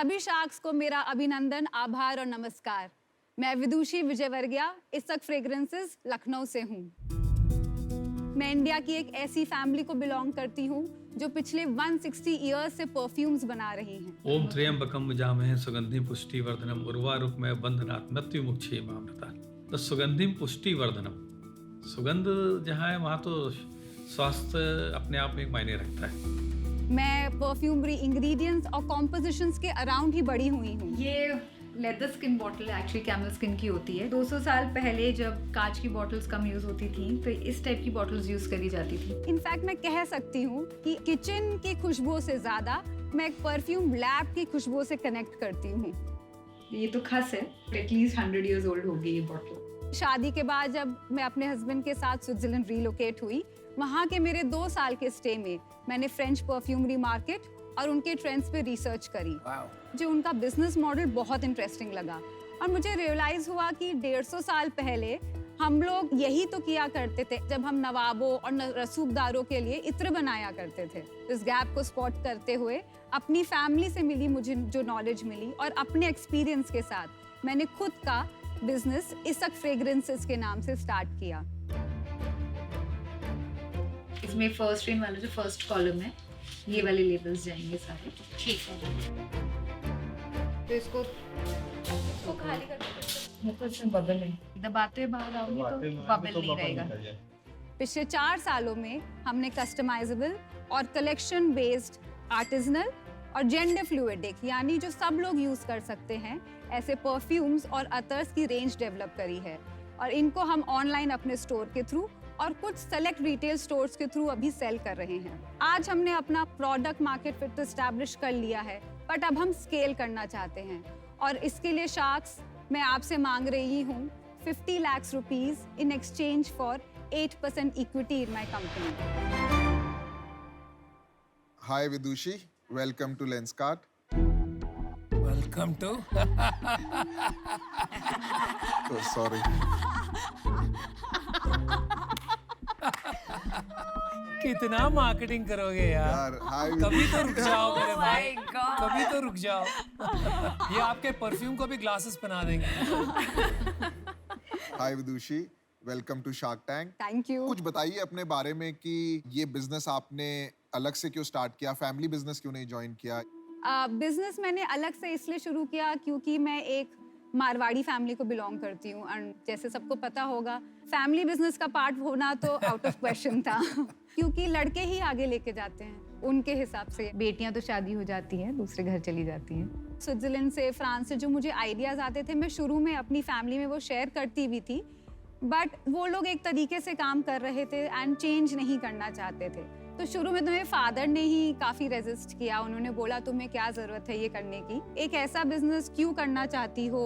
सभी शार्क्स को मेरा अभिनंदन, आभार और नमस्कार। मैं विदुषी विजयवर्गीय, इसक फ्रेग्रेंसेस, लखनऊ से हूँ। मैं इंडिया की एक ऐसी फैमिली को बिलोंग करती हूँ जो पिछले 160 ईयर्स से परफ्यूम्स बना रही हैं। ओम त्र्यंबकम यजामहे सुगंधिम पुष्टिवर्धनम उर्वारुकमय बंधनात् मृत्युमुक्षेमामृता। तो सुगंधिम पुष्टिवर्धनम, सुगंध जहाँ है वहाँ तो स्वास्थ्य अपने आप में एक मायने रखता है। मैं परफ्यूमरी इंग्रेडिएंट्स और कॉम्पोजिशंस के अराउंड ही बड़ी हुई हूँ। ये leather skin bottle actually camel skin की होती है। 200 साल पहले जब कांच की बॉटल्स कम यूज होती थी तो इस टाइप की बॉटल्स यूज करी जाती थी। इनफैक्ट मैं कह सकती हूँ कि किचन की खुशबू से ज्यादा मैं एक परफ्यूम लैब की खुशबू से कनेक्ट करती हूँ। ये तो खस है, एटलीस्ट 100 इयर्स ओल्ड होगी ये बॉटल। शादी के बाद जब मैं अपने हस्बैंड के साथ स्विट्जरलैंड रीलोकेट हुई, वहाँ के मेरे 2 साल के स्टे में मैंने फ्रेंच परफ्यूमरी मार्केट और उनके ट्रेंड्स पे रिसर्च करी। जो उनका बिजनेस मॉडल बहुत इंटरेस्टिंग लगा और मुझे रियलाइज हुआ कि 150 साल पहले हम लोग यही तो किया करते थे जब हम नवाबों और रसूखदारों के लिए इत्र बनाया करते थे। इस गैप को स्पॉट करते हुए अपनी फैमिली से मिली मुझे जो नॉलेज मिली और अपने एक्सपीरियंस के साथ मैंने खुद का बिजनेस इसक फ्रेग्रेंसेस के नाम से स्टार्ट किया। इसमें फर्स्ट रेन वाला जो फर्स्ट कॉलम है, ये वाले लेबल्स जाएंगे सारे। ठीक है, तो इसको खाली कर दो। तो इसमें बबल है, दबाते हुए बाहर आओगे तो बबल नहीं रहेगा। पिछले 4 सालों में हमने कस्टमाइजेबल और कलेक्शन बेस्ड, आर्टिजनल और जेंडर फ्लूइडिक यानी जो सब लोग यूज कर सकते हैं ऐसे परफ्यूम्स और अतर्स की रेंज डेवलप करी है और इनको हम ऑनलाइन अपने स्टोर के थ्रू और कुछ सेलेक्ट रिटेल स्टोर्स के थ्रू अभी सेल कर रहे हैं। आज हमने अपना प्रोडक्ट मार्केट फिट एस्टैब्लिश कर लिया है, बट अब हम स्केल करना चाहते हैं और इसके लिए शार्क्स मैं आपसे मांग रही हूँ 50 lakh rupees in exchange for 8% equity in my company. Hi Vidushi, welcome to Lenskart. Welcome to sorry. कितना मार्केटिंग करोगे यार हाय कभी तो रुक जाओ मेरे भाई, कभी तो रुक जाओ। ये आपके परफ्यूम को भी ग्लासेस बना देंगे। Hi Vidushi, welcome to Shark Tank. Thank you. कुछ बताइए अपने बारे में कि ये बिजनेस आपने अलग से क्यों स्टार्ट किया, फैमिली बिजनेस क्यों नहीं ज्वाइन किया? बिजनेस मैंने अलग से इसलिए शुरू किया क्योंकि मैं एक मारवाड़ी फैमिली को बिलोंग करती हूँ और जैसे सबको पता होगा फैमिली बिजनेस का पार्ट होना तो आउट ऑफ क्वेश्चन था क्योंकि लड़के ही आगे लेके जाते हैं उनके हिसाब से। बेटियां तो शादी हो जाती हैं, दूसरे घर चली जाती हैं। स्विट्जरलैंड से, फ्रांस से जो मुझे आइडियाज आते थे मैं शुरू में अपनी फैमिली में वो शेयर करती भी थी, बट वो लोग एक तरीके से काम कर रहे थे एंड चेंज नहीं करना चाहते थे। तो शुरू में तो मेरे फादर ने ही काफी रेजिस्ट किया। उन्होंने बोला तुम्हें क्या जरूरत है ये करने की, एक ऐसा बिजनेस क्यों करना चाहती हो,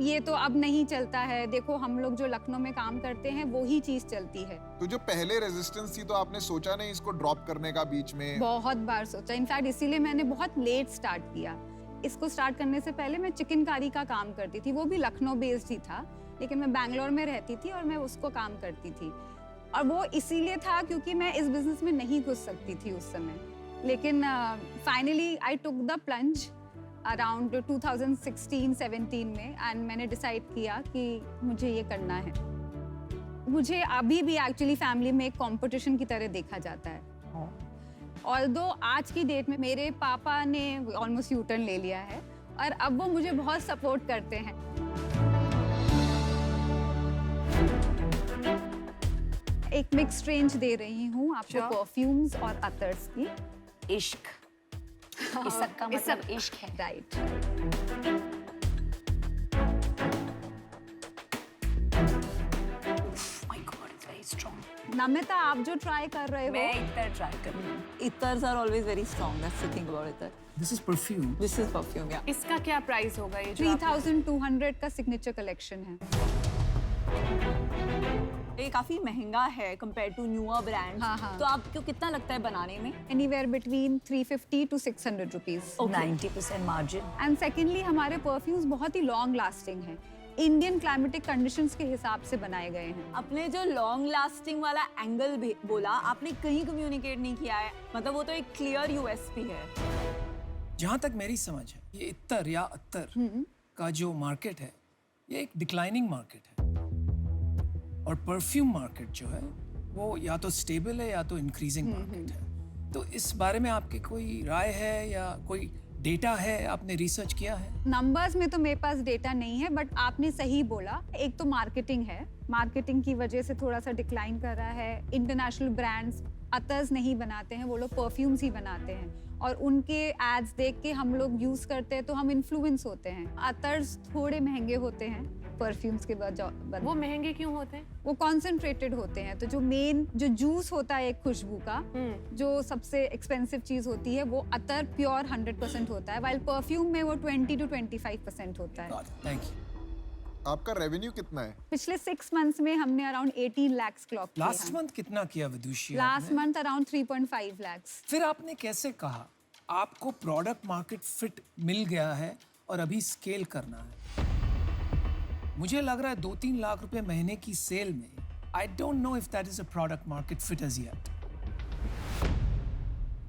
ये तो अब नहीं चलता है। देखो हम लोग जो लखनऊ में काम करते हैं वो ही चीज चलती है। तो जो पहले रेजिस्टेंस थी तो आपने सोचा नहीं इसको ड्रॉप करने का बीच में? बहुत बार सोचा, इनफैक्ट इसीलिए मैंने बहुत लेट स्टार्ट किया। इसको स्टार्ट करने से पहले मैं चिकनकारी का काम करती थी, वो भी लखनऊ बेस्ड ही था, लेकिन मैं बैंगलोर में रहती थी और मैं उसको काम करती थी और वो इसीलिए था क्योंकि मैं इस बिजनेस में नहीं घुस सकती थी उस समय। लेकिन finally I took the plunge around 2016-17 में एंड मैंने डिसाइड किया कि मुझे ये करना है। मुझे अभी भी एक्चुअली फैमिली में एक कंपटीशन की तरह देखा जाता है। ऑल्दो आज की डेट में मेरे पापा ने ऑलमोस्ट यू टर्न ले लिया है और अब वो मुझे बहुत सपोर्ट करते हैं। एक मिक्स रेंज दे रही हूँ आपको परफ्यूम्स और अतर्स की। इश्क, इसक का मतलब इश्क है, right. My God it's very strong. Namita, आप जो ट्राई कर रहे हो, मैं इतर ट्राई कर रही हूँ। Ethers are always very strong. That's the thing about ether. This is perfume. This is perfume, yeah. इसका क्या प्राइस होगा? ये 3200 का सिग्नेचर कलेक्शन है। ये काफी महंगा है कंपेयर टू न्यूअर ब्रांड्स। हाँ। तो आपको कितना लगता है बनाने में? Anywhere between 350 to 600 rupees. 90% margin. And secondly हमारे परफ्यूम्स बहुत ही लॉन्ग लास्टिंग हैं, इंडियन क्लाइमेटिक कंडीशंस के हिसाब से बनाए गए हैं। आपने जो लॉन्ग लास्टिंग वाला एंगल बोला, आपने कहीं कम्युनिकेट नहीं किया है, मतलब वो तो एक क्लियर यूएसपी है। जहाँ तक मेरी समझ है, ये इत्तर या अत्तर का जो मार्केट है, ये एक डिक्लाइनिंग मार्केट है, और परफ्यूम मार्केट जो है वो या तो स्टेबल है या तो इंक्रीजिंग मार्केट है। तो इस बारे में आपकी कोई राय है या कोई डेटा है, आपने रिसर्च किया है? नंबर्स में तो मेरे पास डेटा नहीं है, बट आपने सही बोला। एक तो मार्केटिंग है, मार्केटिंग की वजह से थोड़ा सा डिक्लाइन कर रहा है। इंटरनेशनल ब्रांड्स अतर्स नहीं बनाते हैं, वो लोग परफ्यूम्स ही बनाते हैं, और उनके एड्स देख के हम लोग यूज करते हैं तो हम इन्फ्लुएंस होते हैं। अतर्स थोड़े महंगे होते हैं परफ्यूम्स के बाद। वो महंगे क्यों होते हैं? वो कॉन्सेंट्रेटेड होते हैं, तो जो मेन जो जूस होता है एक खुशबू का, जो सबसे एक्सपेंसिव चीज होती है, वो अतर प्योर 100% होता है, वाइल परफ्यूम में वो 20 to 25% होता है। Thank you. आपका रेवेन्यू कितना है? पिछले 6 मंथ्स में हमने अराउंड 18 lakhs क्लॉक किया। लास्ट मंथ कितना किया Vidushi? Last month around 3.5 lakhs। फिर आपने कैसे कहा आपको प्रोडक्ट मार्केट फिट मिल गया है और अभी स्केल करना है? मुझे लग रहा है 2-3 लाख रुपए महीने की सेल में, I don't know if that is a product market fit as yet.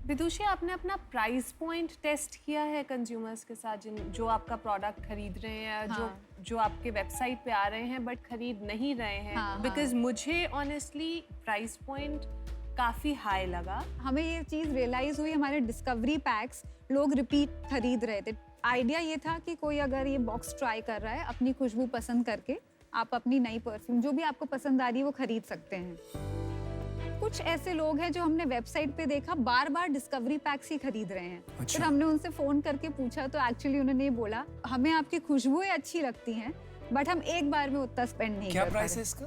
Vidushi, आपने अपना प्राइस पॉइंट टेस्ट किया है कंज्यूमर्स के साथ, जो आपका प्रोडक्ट खरीद रहे हैं, हाँ। जो आपके वेबसाइट पे आ रहे हैं बट खरीद नहीं रहे हैं? हाँ, बिकॉज मुझे ऑनेस्टली प्राइस पॉइंट काफी हाई लगा। हमें ये चीज रियलाइज हुई, हमारे डिस्कवरी पैक्स लोग रिपीट खरीद रहे थे। आइडिया ये था कि कोई अगर ये बॉक्स ट्राई कर रहा है, अपनी खुशबू पसंद करके आप अपनी नई परफ्यूम जो भी आपको पसंद आ रही है वो खरीद सकते हैं। कुछ ऐसे लोग हैं जो हमने वेबसाइट पे देखा बार बार डिस्कवरी पैक्स ही खरीद रहे हैं। अच्छा। फिर हमने उनसे फोन करके पूछा तो एक्चुअली उन्होंने ये बोला, हमें आपकी खुशबुएं अच्छी लगती हैं बट हम एक बार में उतना स्पेंड नहीं क्या कर प्राइस पा है रहे। इसका?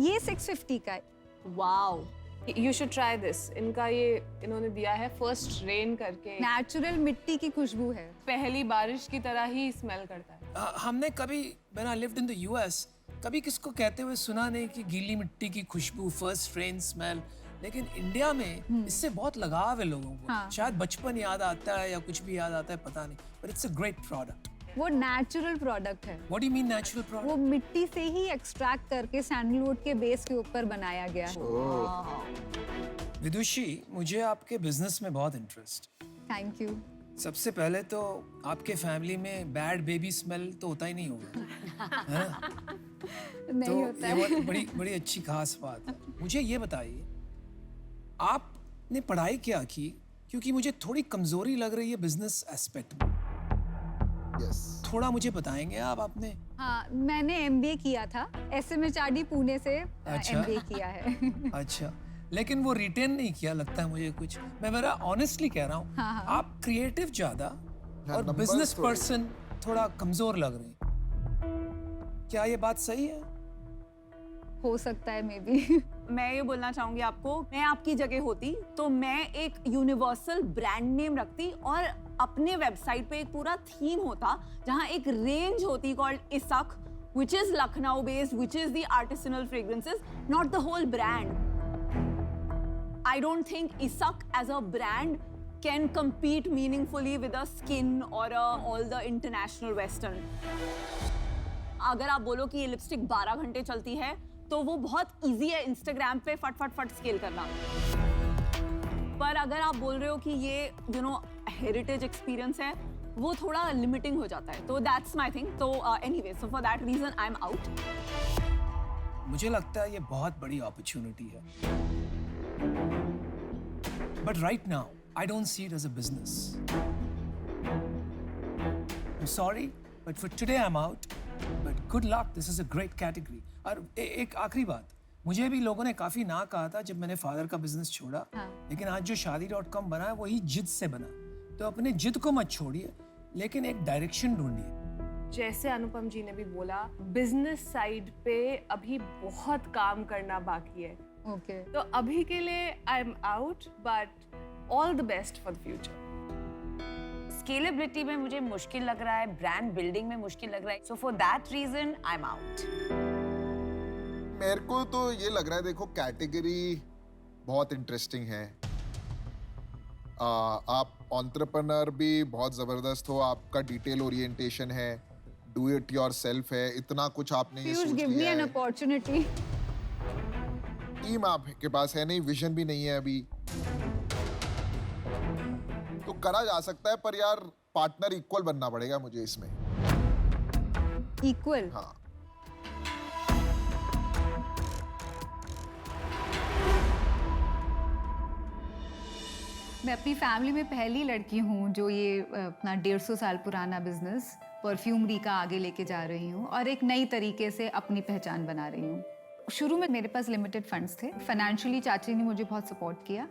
ये 650 का है। Wow, you should try this. इनका ये इन्होंने दिया है फर्स्ट रेन करके, नेचुरल मिट्टी की खुशबू है। पहली बारिश की तरह ही स्मेल करता है। हमने कभी, when I lived in the US, कभी किसको कहते हुए सुना नहीं कि गीली मिट्टी की खुशबू, फर्स्ट रेन स्मेल। लेकिन इंडिया में इससे बहुत लगाव है लोगों को। हाँ। शायद बचपन याद आता है या कुछ भी याद आता है, पता नहीं, but it's a great product. वो नेचुरल प्रोडक्ट है। What do you mean natural वो प्रोडक्ट? मिट्टी से ही एक्सट्रैक्ट करके सैंडलवुड के बेस के ऊपर बनाया गया है। विदुषी, मुझे आपके बिजनेस में बहुत इंटरेस्ट। Thank you. सबसे पहले तो आपके फैमिली में बैड बेबी स्मेल तो होता ही नहीं होगा, है ना? नहीं तो होता ये है। बहुत बड़ी बड़ी अच्छी खास बात है। मुझे ये बताइए, आपने पढ़ाई क्या की? क्योंकि मुझे थोड़ी कमजोरी लग रही है बिजनेस एस्पेक्ट में। यस। थोड़ा मुझे बताएंगे आप? आपने हाँ, मैंने MBA किया था, SMHRD पुणे से अच्छा। MBA किया है। अच्छा, लेकिन वो रिटेन नहीं किया लगता है मुझे कुछ। मैं मेरा ऑनेस्टली कह रहा हूँ, हाँ, हाँ। आप क्रिएटिव ज्यादा और numbers बिजनेस थोड़े। पर्सन थोड़ा कमजोर लग रहे हैं। क्या ये बात सही है? हो सकता है मे बी। मैं ये बोलना चाहूंगी आपको, मैं आपकी जगह होती तो मैं एक यूनिवर्सल ब्रांड नेम रखती और अपने वेबसाइट पे एक पूरा थीम होता जहां एक रेंज होती कॉल्ड इसक, which is Lucknow based, which is the artisanal fragrances, not the whole brand. I don't think Isak as a brand can compete meaningfully with a Skin or all the international western. अगर आप बोलो कि ये lipstick 12 घंटे चलती है तो वो बहुत इजी है इंस्टाग्राम पे फट फट फट स्केल करना। पर अगर आप बोल रहे हो कि ये हेरिटेज एक्सपीरियंस है, वो थोड़ा लिमिटिंग हो जाता है। तो दैट्स माय थिंग। तो anyway, so for that reason I am out. मुझे लगता है ये बहुत बड़ी अपॉर्चुनिटी है, but right now I don't see it as a business. I'm sorry, but for today I'm out. But good luck. This is a great category. और एक आखिरी बात, मुझे भी लोगों ने काफी ना कहा था जब मैंने फादर का बिजनेस छोड़ा। हाँ। लेकिन आज जो शादी.com बना है वही जिद से बना। तो अपने जिद को मत छोड़िए, लेकिन एक डायरेक्शन ढूंढिए। जैसे अनुपम जी ने भी बोला, बिजनेस साइड पे अभी बहुत काम करना बाकी है। ओके। तो अभी के लिए आई am out, but all the best for the future. Scalability में मुझे मुश्किल लग रहा है, ब्रांड बिल्डिंग में मुश्किल लग रहा है, so for that reason I am out. मेरे को तो ये लग रहा है, देखो कैटेगरी बहुत इंटरेस्टिंग है। आप एंटरप्रेन्योर भी बहुत जबरदस्त हो, आपका डिटेल ओरिएंटेशन है, डू इट योरसेल्फ है, इतना कुछ आपने ये Piyush, सोच give me लिया an है। opportunity. टीम आपके पास है नहीं, विजन भी नहीं है अभी, तो करा जा सकता है। पर यार पार्टनर इक्वल बनना पड़ेगा मुझे इसमें। इक्वल। हाँ, मैं अपनी फैमिली में पहली लड़की हूँ जो ये अपना 150 साल पुराना बिजनेस परफ्यूमरी का आगे लेके जा रही हूँ और एक नई तरीके से अपनी पहचान बना रही हूँ। शुरू में मेरे पास लिमिटेड फंड्स थे। फाइनेंशियली चाचा ने मुझे बहुत सपोर्ट किया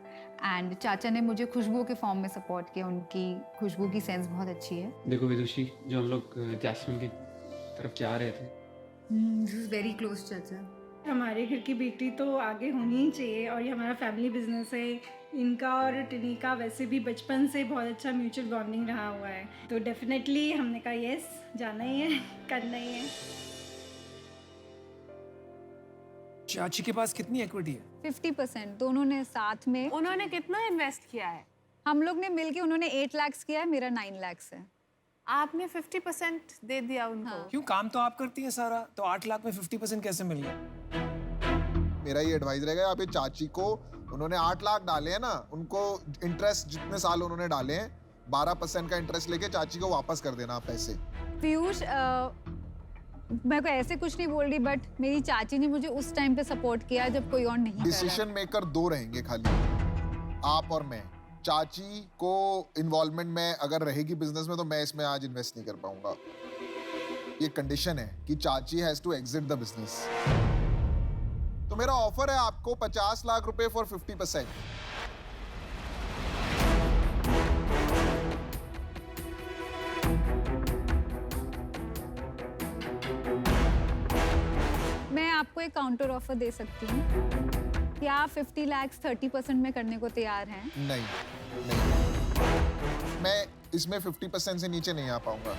एंड चाचा ने मुझे खुशबू के फॉर्म में सपोर्ट किया। उनकी खुशबू की सेंस बहुत अच्छी है। देखो विदुषी, जो हम लोग जैस्मिन की तरफ जा रहे थे, दिस इज वेरी क्लोज चाचा। हमारे घर की बेटी तो आगे होनी ही चाहिए और ये हमारा फैमिली बिजनेस है। इनका और टिनी का वैसे भी बचपन से बहुत अच्छा म्यूचुअल बॉन्डिंग रहा हुआ है, तो डेफिनेटली हमने कहा यस, जाना ही है, करना ही है। चाची के पास कितनी इक्विटी है? 50% दोनों ने साथ में। उन्होंने कितना इन्वेस्ट किया है? हम लोग ने मिलके, उन्होंने 8 लाख किया है, मेरा 9 लाख है। आपने 50% दे दिया उनको? हाँ। क्यों, काम तो आप करती हैं सारा, तो 8 लाख में 50% कैसे मिल गया? मेरा ये एडवाइस रहेगा, आप ये चाची को, उन्होंने 8 लाख डाले हैं ना, उनको इंटरेस्ट जितने साल उन्होंने डाले हैं 12% का इंटरेस्ट लेके चाची को वापस कर देना आप पैसे। पीयूष, मैं को ऐसे कुछ नहीं बोल रही, बट मेरी चाची ने मुझे उस टाइम पे सपोर्ट किया जब कोई और नहीं कर रहा। डिसीजन मेकर 2 रहेंगे खाली, आप और मैं। चाची को इन्वॉल्वमेंट में अगर रहेगी बिजनेस में तो मैं इसमें आज इन्वेस्ट नहीं कर पाऊंगा। ये कंडीशन है कि चाची has to exit the business. तो मेरा ऑफर है आपको 50 लाख रुपए फॉर 50%। मैं आपको एक काउंटर ऑफर दे सकती हूँ। क्या आप 50 लाख 30% में करने को तैयार हैं? नहीं, मैं इसमें 50% से नीचे नहीं आ पाऊंगा।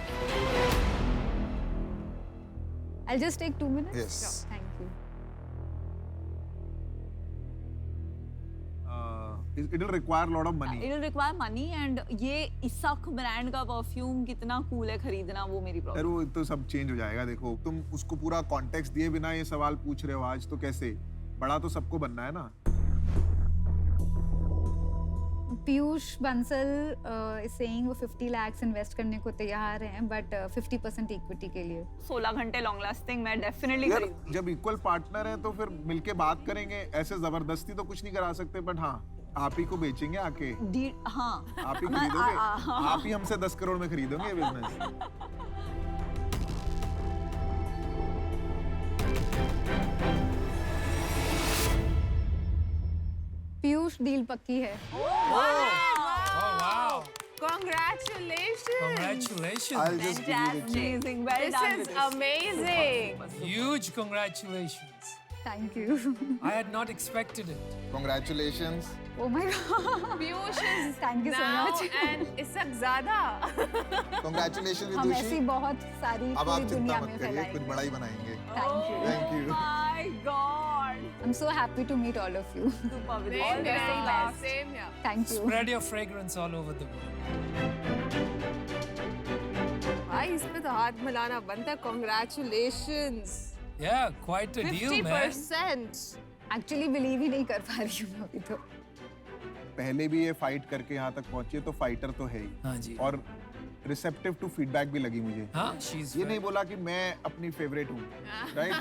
I'll just take 2 minutes. Yes. Sure. Thank you. It will require a lot of money. It will require money and ये इसक ब्रांड का परफ्यूम कितना कूल है खरीदना, वो मेरी यार प्रॉब्लम। वो तो सब चेंज हो जाएगा। देखो, तुम उसको पूरा कॉन्टेक्स्ट दिए बिना ये सवाल पूछ रहे हो आज, तो कैसे? बड़ा तो सबको बनना है ना। पीयूष बंसल is saying वो 50 लाख इन्वेस्ट करने को तैयार हैं, बट 50% इक्विटी के लिए। 16 घंटे लॉन्ग लास्टिंग मैं डेफिनेटली यार खरीदूंगी। जब इक्वल पार्टनर है तो फिर मिलके बात करेंगे। ऐसे जबरदस्ती तो कुछ नहीं करा सकते, बट हाँ, आप ही को बेचेंगे आके। हाँ, आप ही खरीदोगे, आप ही हमसे 10 करोड़ में खरीदोगे ये बिजनेस। पीयूष, डील पक्की है। wow. Congratulations! Congratulations. I'll just give you the check. Amazing, well This done. is amazing. Huge congratulations. Thank you. I had not expected it. Congratulations. Oh my God. Piyush is Thank you so now much. and Isak Zada. Congratulations हम ऐसी विदुषी। बहुत सारी अब पूरी आप चिंता दुनिया मत में करिए, कुछ फैलाएंगे। बड़ा ही बनाएंगे। Thank you. Thank you. My God. I'm so happy to meet all of you. Super, with Same all the here. very best. Same here. Thank you. Spread your fragrance all over the world. भाई इस पे तो हाथ मिलाना बनता है। Congratulations. Yeah, quite a deal, man. 50%. Actually believe ही नहीं कर पा रही हूँ मैं अभी तो। पहले भी ये फाइट करके यहाँ तक पहुंची है, तो फाइटर तो है ही। हाँ जी। और रिसेप्टिव टू फीडबैक भी लगी मुझे। हाँ, she's ये नहीं बोला कि मैं अपनी फेवरेट हूँ, राइट?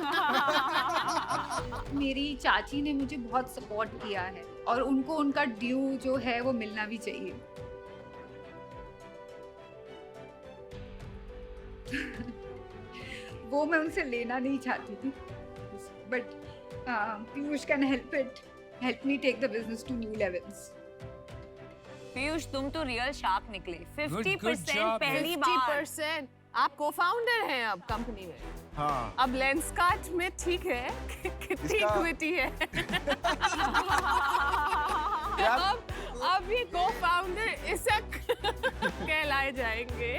मेरी चाची ने मुझे बहुत सपोर्ट किया है और उनको उनका ड्यू जो है वो मिलना भी चाहिए। वो मैं उनसे लेना नहीं चाहती थी, but Piyush can help me take the business to new levels. Piyush, तुम तो रियल शार्प निकले। 50% job, पहली बार। 50%. आप co-founder हैं अब कंपनी में। हाँ। अब लेंसकार्ट में ठीक है कितनी इसका- इक्विटी है। यार- अब ये co-founder इसक कहलाए जाएंगे।